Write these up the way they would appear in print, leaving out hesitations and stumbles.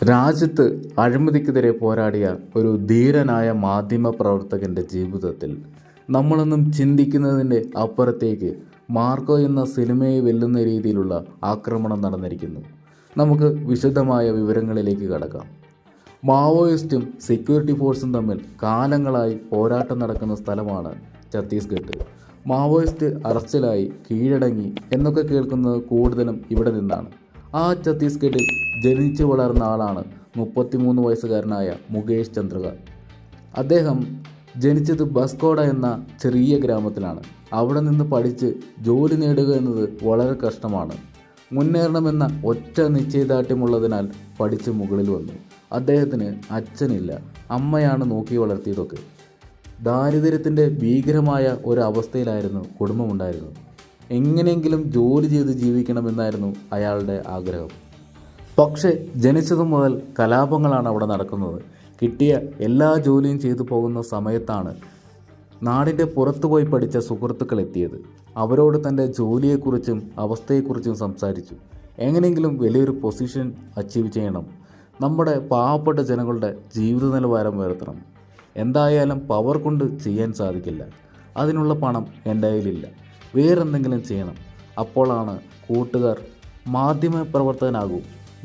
രാജ്യത്ത് അഴിമതിക്കെതിരെ പോരാടിയ ഒരു ധീരനായ മാധ്യമ പ്രവർത്തകൻ്റെ ജീവിതത്തിൽ നമ്മളൊന്നും ചിന്തിക്കുന്നതിൻ്റെ അപ്പുറത്തേക്ക് മാർക്കോ എന്ന സിനിമയെ വെല്ലുന്ന രീതിയിലുള്ള ആക്രമണം നടന്നിരിക്കുന്നു. നമുക്ക് വിശദമായ വിവരങ്ങളിലേക്ക് കടക്കാം. മാവോയിസ്റ്റും സെക്യൂരിറ്റി ഫോഴ്സും തമ്മിൽ കാലങ്ങളായി പോരാട്ടം നടക്കുന്ന സ്ഥലമാണ് ഛത്തീസ്ഗഡ്. മാവോയിസ്റ്റ് അറസ്റ്റിലായി, കീഴടങ്ങി എന്നൊക്കെ കേൾക്കുന്നത് കൂടുതലും ഇവിടെ നിന്നാണ്. ആ ഛത്തീസ്ഗഡിൽ ജനിച്ചു വളർന്ന ആളാണ് 33 വയസ്സുകാരനായ മുകേഷ് ചന്ദ്രകർ. അദ്ദേഹം ജനിച്ചത് ബസ്കോഡ എന്ന ചെറിയ ഗ്രാമത്തിലാണ്. അവിടെ നിന്ന് പഠിച്ച് ജോലി നേടുക എന്നത് വളരെ കഷ്ടമാണ്. മുന്നേറണമെന്ന ഒറ്റ നിശ്ചയദാർഢ്യമുള്ളതിനാൽ പഠിച്ച് മുകളിൽ വന്നു. അദ്ദേഹത്തിന് അച്ഛനില്ല, അമ്മയാണ് നോക്കി വളർത്തിയതൊക്കെ. ദാരിദ്ര്യത്തിൻ്റെ ഭീകരമായ ഒരവസ്ഥയിലായിരുന്നു കുടുംബമുണ്ടായിരുന്നത്. എങ്ങനെയെങ്കിലും ജോലി ചെയ്ത് ജീവിക്കണമെന്നായിരുന്നു അയാളുടെ ആഗ്രഹം. പക്ഷേ ജനിച്ചതു മുതൽ കലാപങ്ങളാണ് അവിടെ നടക്കുന്നത്. കിട്ടിയ എല്ലാ ജോലിയും ചെയ്തു പോകുന്ന സമയത്താണ് നാടിൻ്റെ പുറത്തുപോയി പഠിച്ച സുഹൃത്തുക്കൾ എത്തിയത്. അവരോട് തൻ്റെ ജോലിയെക്കുറിച്ചും അവസ്ഥയെക്കുറിച്ചും സംസാരിച്ചു. എങ്ങനെയെങ്കിലും വലിയൊരു പൊസിഷൻ അച്ചീവ് ചെയ്യണം, നമ്മുടെ പാവപ്പെട്ട ജനങ്ങളുടെ ജീവിത നിലവാരം ഉയർത്തണം. എന്തായാലും പവർ കൊണ്ട് ചെയ്യാൻ സാധിക്കില്ല, അതിനുള്ള പണം എൻ്റെ കയ്യിലില്ല, വേറെന്തെങ്കിലും ചെയ്യണം. അപ്പോഴാണ് കൂട്ടുകാർ മാധ്യമ പ്രവർത്തകനാകൂ,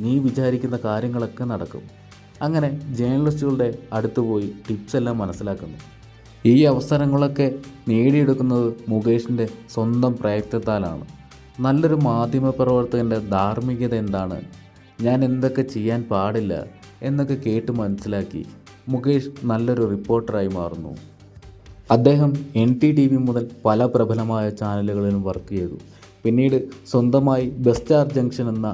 നീ വിചാരിക്കുന്ന കാര്യങ്ങളൊക്കെ നടക്കും. അങ്ങനെ ജേർണലിസ്റ്റുകളുടെ അടുത്ത് പോയി ടിപ്സ് എല്ലാം മനസ്സിലാക്കുന്നു. ഈ അവസരങ്ങളൊക്കെ നേടിയെടുക്കുന്നത് മുകേഷിൻ്റെ സ്വന്തം പ്രയത്നത്താലാണ്. നല്ലൊരു മാധ്യമ പ്രവർത്തകൻ്റെ ധാർമ്മികത എന്താണ്, ഞാൻ എന്തൊക്കെ ചെയ്യാൻ പാടില്ല എന്നൊക്കെ കേട്ട് മനസ്സിലാക്കി മുകേഷ് നല്ലൊരു റിപ്പോർട്ടറായി മാറുന്നു. അദ്ദേഹം NTTV മുതൽ പല പ്രബലമായ ചാനലുകളിലും വർക്ക് ചെയ്തു. പിന്നീട് സ്വന്തമായി ബെസ്റ്റാർ ജംഗ്ഷൻ എന്ന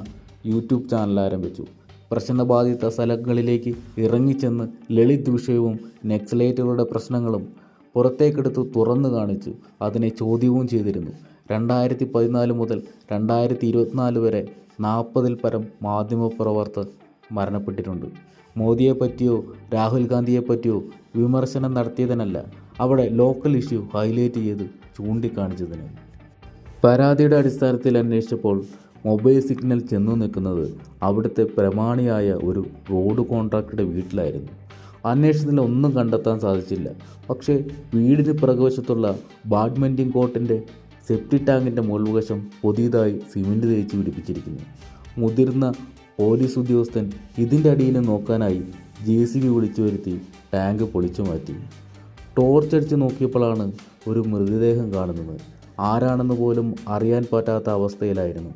യൂട്യൂബ് ചാനൽ ആരംഭിച്ചു. പ്രശ്നബാധിത സ്ഥലങ്ങളിലേക്ക് ഇറങ്ങിച്ചെന്ന് ലളിത് വിഷയവും നക്സലൈറ്റുകളുടെ പ്രശ്നങ്ങളും പുറത്തേക്കെടുത്ത് തുറന്നു കാണിച്ചു അതിനെ ചോദ്യവും ചെയ്തിരുന്നു. 2014 മുതൽ 2024 വരെ 40-ൽ പരം മാധ്യമപ്രവർത്തകർ മരണപ്പെട്ടിട്ടുണ്ട്. മോദിയെപ്പറ്റിയോ രാഹുൽ ഗാന്ധിയെപ്പറ്റിയോ വിമർശനം നടത്തിയതിനല്ല, അവിടെ ലോക്കൽ ഇഷ്യൂ ഹൈലൈറ്റ് ചെയ്ത് ചൂണ്ടിക്കാണിച്ചതിന്. പരാതിയുടെ അടിസ്ഥാനത്തിൽ അന്വേഷിച്ചപ്പോൾ മൊബൈൽ സിഗ്നൽ ചെന്നു നിൽക്കുന്നത് അവിടുത്തെ പ്രമാണിയായ ഒരു റോഡ് കോൺട്രാക്ടറുടെ വീട്ടിലായിരുന്നു. അന്വേഷണത്തിൽ ഒന്നും കണ്ടെത്താൻ സാധിച്ചില്ല. പക്ഷേ വീടിന് പിറകുവശത്തുള്ള ബാഡ്മിൻ്റൺ കോർട്ടിൻ്റെ സെപ്റ്റി ടാങ്കിൻ്റെ മുകൾവശം പുതിയതായി സിമൻറ്റ് തേച്ച് പിടിപ്പിച്ചിരിക്കുന്നു. മുതിർന്ന പോലീസ് ഉദ്യോഗസ്ഥൻ ഇതിൻ്റെ അടിയിൽ നോക്കാനായി JCB വിളിച്ചു വരുത്തി ടാങ്ക് പൊളിച്ചു മാറ്റി. ടോർച്ചടിച്ച് നോക്കിയപ്പോഴാണ് ഒരു മൃതദേഹം കാണുന്നത്. ആരാണെന്ന് പോലും അറിയാൻ പറ്റാത്ത അവസ്ഥയിലായിരുന്നു.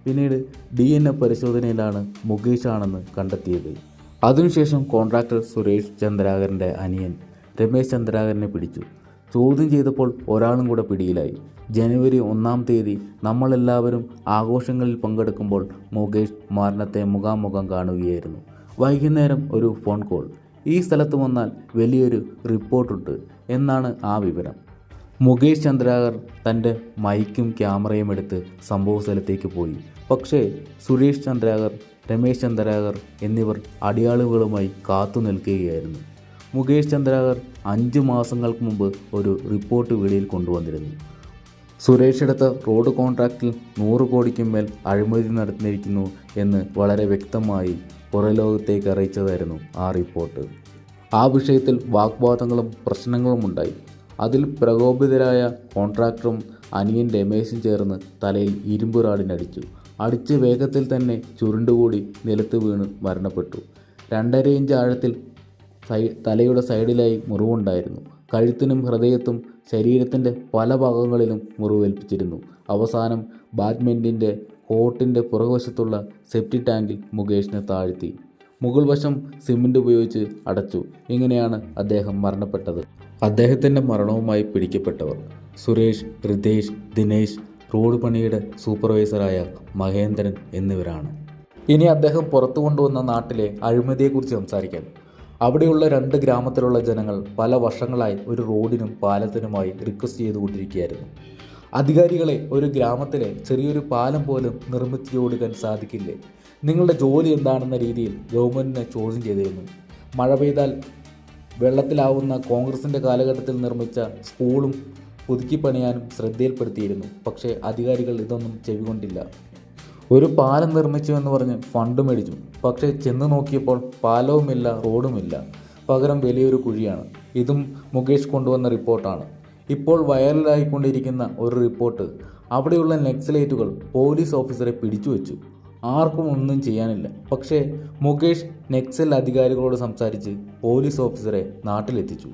പിന്നീട് DNA പരിശോധനയിലാണ് മുകേഷ് ആണെന്ന് കണ്ടെത്തിയത്. അതിനുശേഷം കോൺട്രാക്ടർ സുരേഷ് ചന്ദ്രാകരൻ്റെ അനിയൻ രമേശ് ചന്ദ്രാകരനെ പിടിച്ചു. ചോദ്യം ചെയ്തപ്പോൾ ഒരാളും കൂടെ പിടിയിലായി. ജനുവരി 1-ാം തീയതി നമ്മളെല്ലാവരും ആഘോഷങ്ങളിൽ പങ്കെടുക്കുമ്പോൾ മുകേഷ് മരണത്തെ മുഖാമുഖം കാണുകയായിരുന്നു. വൈകുന്നേരം ഒരു ഫോൺ കോൾ, ഈ സ്ഥലത്ത് വന്നാൽ വലിയൊരു റിപ്പോർട്ടുണ്ട് എന്നാണ് ആ വിവരം. മുകേഷ് ചന്ദ്രാകർ തൻ്റെ മൈക്കും ക്യാമറയും എടുത്ത് സംഭവ സ്ഥലത്തേക്ക് പോയി. പക്ഷേ സുരേഷ് ചന്ദ്രാകർ, രമേശ് ചന്ദ്രാകർ എന്നിവർ അടിയാളുകളുമായി കാത്തു നിൽക്കുകയായിരുന്നു. മുകേഷ് ചന്ദ്രാകർ 5 മാസങ്ങൾക്ക് മുമ്പ് ഒരു റിപ്പോർട്ട് വെളിയിൽ കൊണ്ടുവന്നിരുന്നു. സുരേഷ് എടുത്ത റോഡ് കോൺട്രാക്റ്റിൽ 100 കോടിക്കും മേൽ അഴിമതി നടന്നിരിക്കുന്നു എന്ന് വളരെ വ്യക്തമായി പുറലോകത്തേക്ക് അറിയിച്ചതായിരുന്നു ആ റിപ്പോർട്ട്. ആ വിഷയത്തിൽ വാഗ്വാദങ്ങളും പ്രശ്നങ്ങളും ഉണ്ടായി. അതിൽ പ്രകോപിതരായ കോൺട്രാക്ടറും അനിയൻ രമേശും ചേർന്ന് തലയിൽ ഇരുമ്പ് റാഡിനടിച്ചു. അടിച്ച് വേഗത്തിൽ തന്നെ ചുരുണ്ടുകൂടി നിലത്ത് വീണ് മരണപ്പെട്ടു. 2.5 ഇഞ്ച് ആഴത്തിൽ തലയുടെ സൈഡിലായി മുറിവുണ്ടായിരുന്നു. കഴുത്തിനും ഹൃദയത്തും ശരീരത്തിൻ്റെ പല ഭാഗങ്ങളിലും മുറിവേൽപ്പിച്ചിരുന്നു. അവസാനം ബാഡ്മിൻ്റൻ്റെ കോർട്ടിൻ്റെ പുറകുവശത്തുള്ള സെപ്റ്റി ടാങ്കിൽ മുകേഷിനെ താഴ്ത്തി. മുകൾ വശം സിമൻറ്റ് ഉപയോഗിച്ച് അടച്ചു. ഇങ്ങനെയാണ് അദ്ദേഹം മരണപ്പെട്ടത്. അദ്ദേഹത്തിൻ്റെ മരണവുമായി പിടിക്കപ്പെട്ടവർ സുരേഷ്, റിതേഷ്, ദിനേശ്, റോഡ് പണിയുടെ സൂപ്പർവൈസറായ മഹേന്ദ്രൻ എന്നിവരാണ്. ഇനി അദ്ദേഹം പുറത്തു കൊണ്ടുവന്ന നാട്ടിലെ അഴിമതിയെക്കുറിച്ച് സംസാരിക്കാം. അവിടെയുള്ള 2 ഗ്രാമത്തിലുള്ള ജനങ്ങൾ പല വർഷങ്ങളായി ഒരു റോഡിനും പാലത്തിനുമായി റിക്വസ്റ്റ് ചെയ്തുകൊണ്ടിരിക്കുകയായിരുന്നു. അധികാരികളെ, ഒരു ഗ്രാമത്തിലെ ചെറിയൊരു പാലം പോലും നിർമ്മിച്ചു കൊടുക്കാൻ സാധിക്കില്ലേ, നിങ്ങളുടെ ജോലി എന്താണെന്ന രീതിയിൽ ഗവൺമെൻറ്റിനെ ചോദ്യം ചെയ്തിരുന്നു. മഴ പെയ്താൽ വെള്ളത്തിലാവുന്ന കോൺഗ്രസിൻ്റെ കാലഘട്ടത്തിൽ നിർമ്മിച്ച സ്കൂളും പുതുക്കി പണിയാനും ശ്രദ്ധയിൽപ്പെടുത്തിയിരുന്നു. പക്ഷേ അധികാരികൾ ഇതൊന്നും ചെവികൊണ്ടില്ല. ഒരു പാലം നിർമ്മിച്ചു എന്ന് പറഞ്ഞ് ഫണ്ട് മേടിച്ചു. പക്ഷേ ചെന്ന് നോക്കിയപ്പോൾ പാലവുമില്ല, റോഡുമില്ല. പകരം വലിയൊരു കുഴിയാണ്. ഇതും മുകേഷ് കൊണ്ടുവന്ന റിപ്പോർട്ടാണ്. ഇപ്പോൾ വൈറലായിക്കൊണ്ടിരിക്കുന്ന ഒരു റിപ്പോർട്ട്, അവിടെയുള്ള നക്സലൈറ്റുകൾ പോലീസ് ഓഫീസറെ പിടിച്ചു വെച്ചു. ആർക്കും ഒന്നും ചെയ്യാനില്ല. പക്ഷേ മുകേഷ് നക്സൽ അധികാരികളോട് സംസാരിച്ച് പോലീസ് ഓഫീസറെ നാട്ടിലെത്തിച്ചു.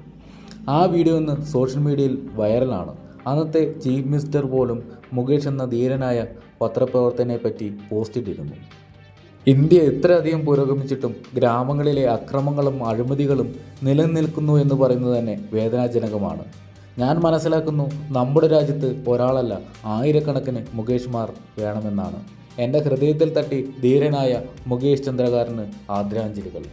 ആ വീഡിയോ ഇന്ന് സോഷ്യൽ മീഡിയയിൽ വൈറലാണ്. അന്നത്തെ ചീഫ് മിനിസ്റ്റർ പോലും മുകേഷ് എന്ന ധീരനായ പത്രപ്രവർത്തകനെ പറ്റി പോസ്റ്റിട്ടിരുന്നു. ഇന്ത്യ എത്രയധികം പുരോഗമിച്ചിട്ടും ഗ്രാമങ്ങളിലെ അക്രമങ്ങളും അഴിമതികളും നിലനിൽക്കുന്നു എന്ന് പറയുന്നത് തന്നെ വേദനാജനകമാണ്. ഞാൻ മനസ്സിലാക്കുന്നു, നമ്മുടെ രാജ്യത്ത് ഒരാളല്ല, ആയിരക്കണക്കിന് മുകേഷ്മാർ വേണമെന്നാണ്. എൻ്റെ ഹൃദയത്തിൽ തട്ടി ധീരനായ മുകേഷ് ചന്ദ്രകാരന് ആദരാഞ്ജലികൾ.